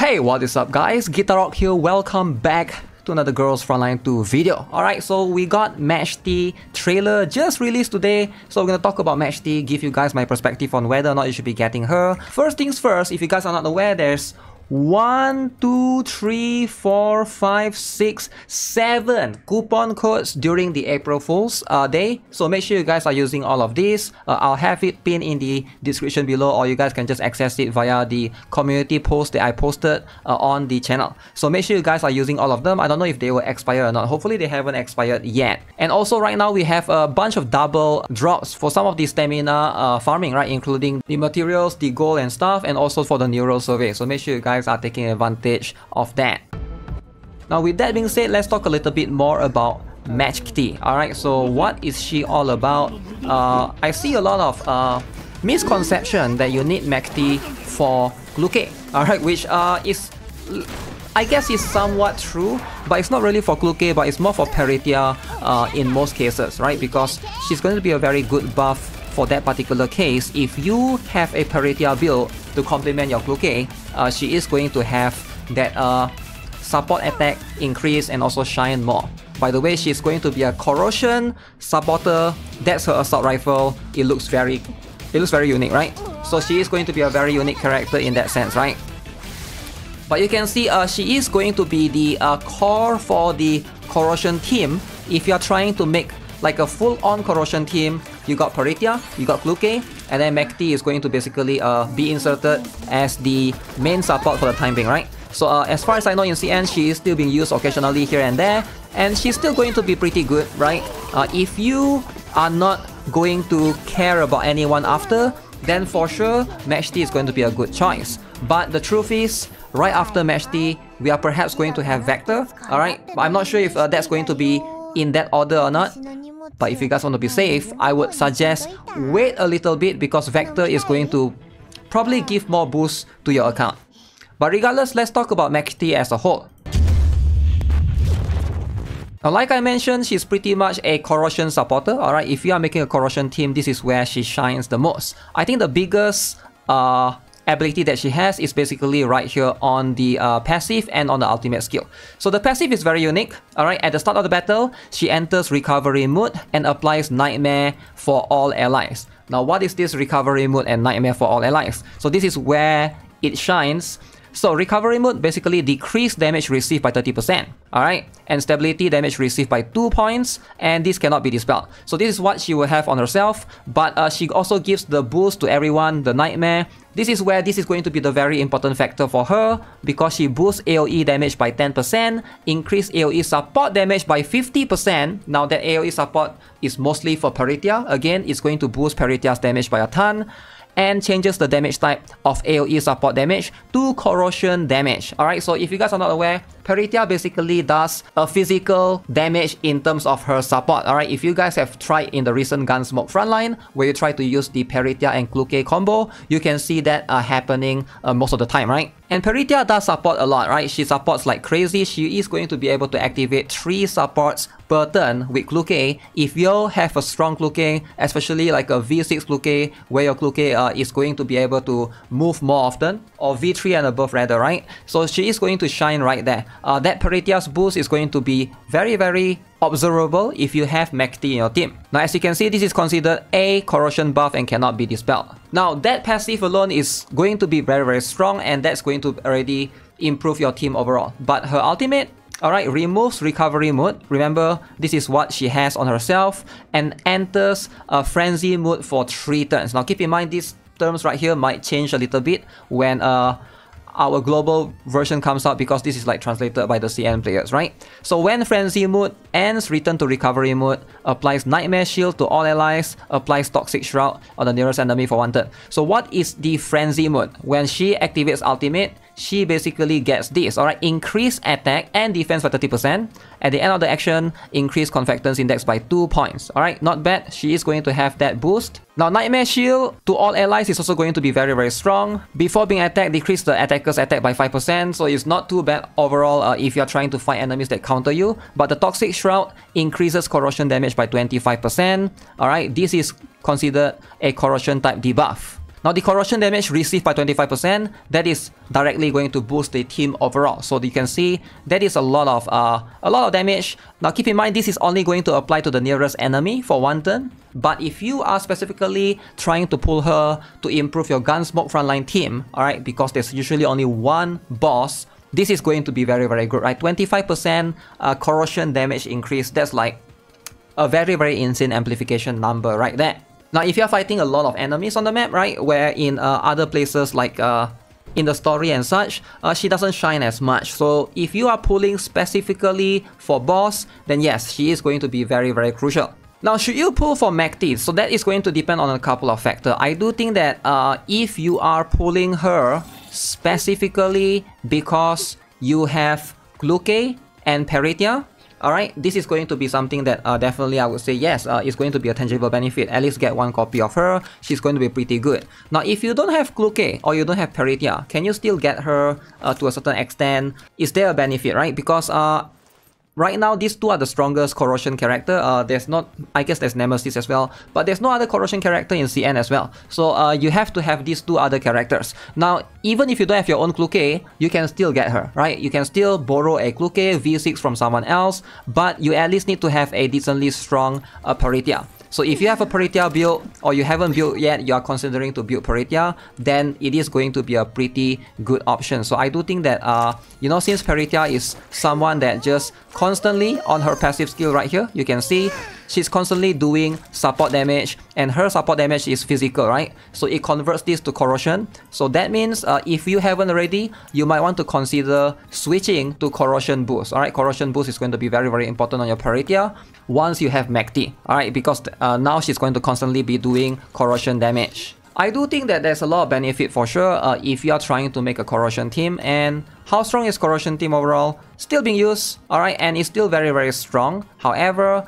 Hey, what is up guys? GuitarRock here, welcome back to another Girls Frontline 2 video. Alright, so we got Mechty trailer just released today. So we're gonna talk about Mechty, give you guys my perspective on whether or not you should be getting her. First things first, if you guys are not aware, there's 1, 2, 3, 4, 5, 6, 7 coupon codes during the April Fool's Day. So make sure you guys are using all of these. I'll have it pinned in the description below, or you guys can just access it via the community post that I posted on the channel. So make sure you guys are using all of them. I don't know if they will expire or not. Hopefully they haven't expired yet. And also right now we have a bunch of double drops for some of the stamina farming, right? Including the materials, the gold and stuff, and also for the neural survey. So make sure you guys are taking advantage of that. Now with that being said, let's talk a little bit more about Mechty. Alright, so what is she all about? I see a lot of misconception that you need Mechty for Gluke. Alright, which is, I guess, is somewhat true, but it's not really for Gluke, but it's more for Peritia in most cases, right? Because she's going to be a very good buff for that particular case. If you have a Peritia build to complement your Gluke, she is going to have that support attack increase and also shine more. By the way, she's going to be a corrosion supporter. That's her assault rifle. It looks very unique, right? So she is going to be a very unique character in that sense, right? But you can see she is going to be the core for the corrosion team. If you're trying to make like a full-on corrosion team, you got Peritia, you got Gluke, and then Mechty is going to basically be inserted as the main support for the time being, right? So as far as I know in CN, she is still being used occasionally here and there, and she's still going to be pretty good, right? If you are not going to care about anyone after, then for sure Mechty is going to be a good choice. But the truth is, right after Mechty, we are perhaps going to have Vector, alright? But I'm not sure if that's going to be in that order or not. But if you guys want to be safe, I would suggest wait a little bit, because Vector is going to probably give more boost to your account. But regardless, let's talk about Mechty as a whole. Now, like I mentioned, she's pretty much a corrosion supporter. Alright, if you are making a corrosion team, this is where she shines the most. I think the biggest ability that she has is basically right here on the passive and on the ultimate skill. So the passive is very unique. Alright, at the start of the battle, she enters recovery mode and applies Nightmare for all allies. Now what is this recovery mode and Nightmare for all allies? So this is where it shines. So recovery mode basically decrease damage received by 30%, alright, and stability damage received by 2 points, and this cannot be dispelled. So this is what she will have on herself, but she also gives the boost to everyone, the Nightmare. This is where this is going to be the very important factor for her, because she boosts AoE damage by 10%, increase AoE support damage by 50%. Now that AoE support is mostly for Peritia, again, it's going to boost Peritia's damage by a ton, and changes the damage type of AoE support damage to corrosion damage. Alright, so if you guys are not aware, Peritia basically does a physical damage in terms of her support. Alright, if you guys have tried in the recent Gunsmoke Frontline, where you try to use the Peritia and Gluke combo, you can see that happening most of the time, right? And Peritia does support a lot, right? She supports like crazy. She is going to be able to activate 3 supports per turn with Gluke. If you have a strong Gluke, especially like a V6 Gluke, where your Gluke is going to be able to move more often, or V3 and above rather, right? So she is going to shine right there. That Peritia's boost is going to be very observable if you have Mechty in your team. Now as you can see, this is considered a corrosion buff and cannot be dispelled. Now that passive alone is going to be very strong, and that's going to already improve your team overall. But her ultimate, alright, removes recovery mode. Remember, this is what she has on herself, and enters a frenzy mode for 3 turns. Now keep in mind, these terms right here might change a little bit when our global version comes out, because this is like translated by the CN players, right? So when Frenzy mode ends, return to recovery mode, applies Nightmare Shield to all allies, applies Toxic Shroud on the nearest enemy for 1 turn. So what is the Frenzy mode? When she activates ultimate, she basically gets this, alright, increase attack and defense by 30%. At the end of the action, increase Confectance Index by 2 points. Alright, not bad. She is going to have that boost. Now, Nightmare Shield to all allies is also going to be very strong. Before being attacked, decrease the attacker's attack by 5%, so it's not too bad overall if you're trying to fight enemies that counter you. But the Toxic Shroud increases corrosion damage by 25%. Alright, this is considered a corrosion type debuff. Now the corrosion damage received by 25%, that is directly going to boost the team overall. So you can see that is a lot of damage. Now keep in mind this is only going to apply to the nearest enemy for one turn. But if you are specifically trying to pull her to improve your Gunsmoke Frontline team, alright, because there's usually only one boss, this is going to be very, very good, right? 25% corrosion damage increase, that's like a very, very insane amplification number right there. Now, if you're fighting a lot of enemies on the map, right, where in other places like in the story and such, she doesn't shine as much. So if you are pulling specifically for boss, then yes, she is going to be very, very crucial. Now, should you pull for Mechty? So that is going to depend on a couple of factors. I do think that if you are pulling her specifically because you have Gluke and Peritia, alright, this is going to be something that definitely I would say yes, it's going to be a tangible benefit. At least get one copy of her, she's going to be pretty good. Now, if you don't have Gluke or you don't have Peritia, can you still get her to a certain extent? Is there a benefit, right? Because right now, these two are the strongest corrosion character. There's not, I guess there's Nemesis as well, but there's no other corrosion character in CN as well. So you have to have these two other characters. Now, even if you don't have your own Gluke, you can still get her, right? You can still borrow a Gluke V6 from someone else, but you at least need to have a decently strong Peritia. So if you have a Peritia build, or you haven't built yet, you are considering to build Peritia, then it is going to be a pretty good option. So I do think that, you know, since Peritia is someone that just constantly on her passive skill right here, you can see she's constantly doing support damage, and her support damage is physical, right? So it converts this to corrosion. So that means if you haven't already, you might want to consider switching to corrosion boost. Alright, corrosion boost is going to be very, very important on your Peritia once you have Mechty. Alright, because now she's going to constantly be doing corrosion damage. I do think that there's a lot of benefit for sure if you are trying to make a corrosion team. And how strong is corrosion team overall? Still being used, alright, and it's still very, very strong. However,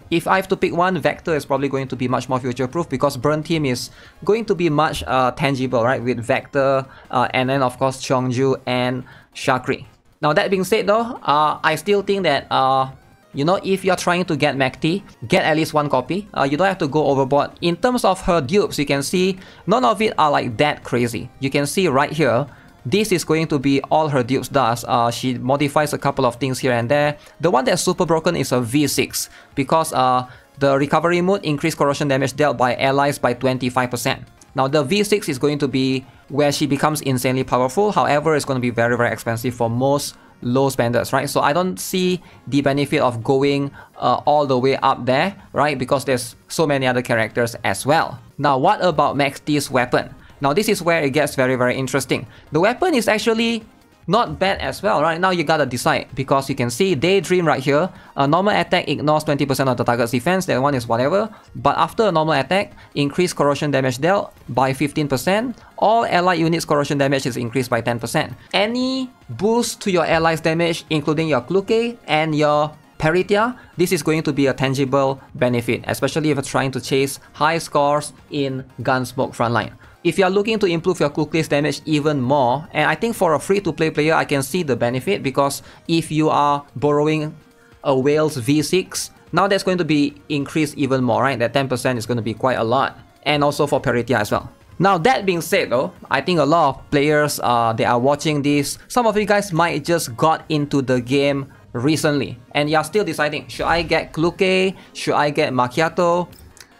if I have to pick one, Vector is probably going to be much more future-proof because Burn Team is going to be much tangible, right? With Vector and then of course Cheongju and Shakri. Now that being said though, I still think that you know, if you're trying to get Mechty, get at least one copy. You don't have to go overboard. In terms of her dupes, you can see none of it are like that crazy. You can see right here, this is going to be all her dupes does. She modifies a couple of things here and there. The one that's super broken is a V6 because the recovery mode increased corrosion damage dealt by allies by 25%. Now the V6 is going to be where she becomes insanely powerful. However, it's going to be very, very expensive for most low spenders, right? So I don't see the benefit of going all the way up there, right? Because there's so many other characters as well. Now, what about Mechty's weapon? Now, this is where it gets very, very interesting. The weapon is actually not bad as well, right? Now you gotta decide because you can see Daydream right here. A normal attack ignores 20% of the target's defense. That one is whatever. But after a normal attack, increased corrosion damage dealt by 15%. All allied units' corrosion damage is increased by 10%. Any boost to your allies' damage, including your Gluke and your Peritia, this is going to be a tangible benefit, especially if you're trying to chase high scores in Gunsmoke Frontline. If you are looking to improve your Gluke's damage even more, and I think for a free-to-play player, I can see the benefit because if you are borrowing a Whale's V6, now that's going to be increased even more, right? That 10% is going to be quite a lot. And also for Peritia as well. Now, that being said though, I think a lot of players, they are watching this. Some of you guys might just got into the game recently and you're still deciding, should I get Gluke? Should I get Macchiato?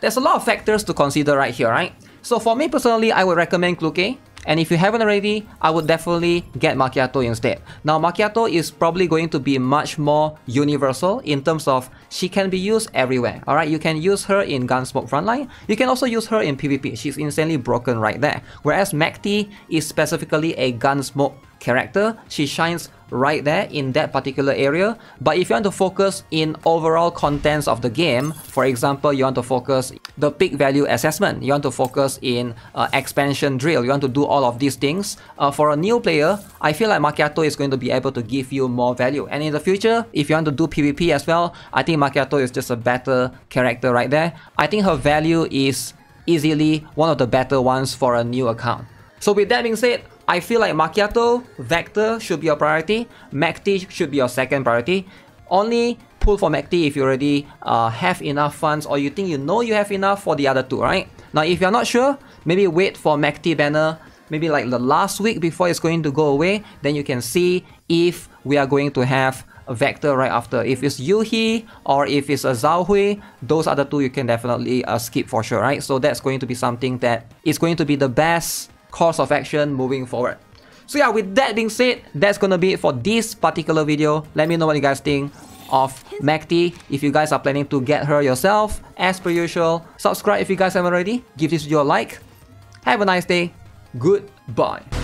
There's a lot of factors to consider right here, right? So for me personally, I would recommend Gluke. And if you haven't already, I would definitely get Macchiato instead. Now, Macchiato is probably going to be much more universal in terms of she can be used everywhere. Alright, you can use her in Gunsmoke Frontline. You can also use her in PvP. She's insanely broken right there. Whereas Mechty is specifically a Gunsmoke character. She shines right there in that particular area. But if you want to focus in overall contents of the game, for example, you want to focus the peak value assessment, you want to focus in expansion drill, you want to do all of these things, for a new player, I feel like Macchiato is going to be able to give you more value. And in the future, if you want to do PvP as well, I think Macchiato is just a better character right there. I think her value is easily one of the better ones for a new account. So with that being said, I feel like Macchiato, Vector should be your priority, Mechty should be your second priority. Only pull for Mechty if you already have enough funds or you think you know you have enough for the other two, right? Now if you're not sure, maybe wait for Mechty banner maybe like the last week before it's going to go away. Then you can see if we are going to have a vector right after. If it's Yuhi or if it's a Zhao Hui, those are the two you can definitely skip for sure, right? So that's going to be something that is going to be the best course of action moving forward. So yeah, with that being said, that's gonna be it for this particular video. Let me know what you guys think of Mechty. If you guys are planning to get her yourself, as per usual, subscribe if you guys haven't already. Give this video a like. Have a nice day. Goodbye.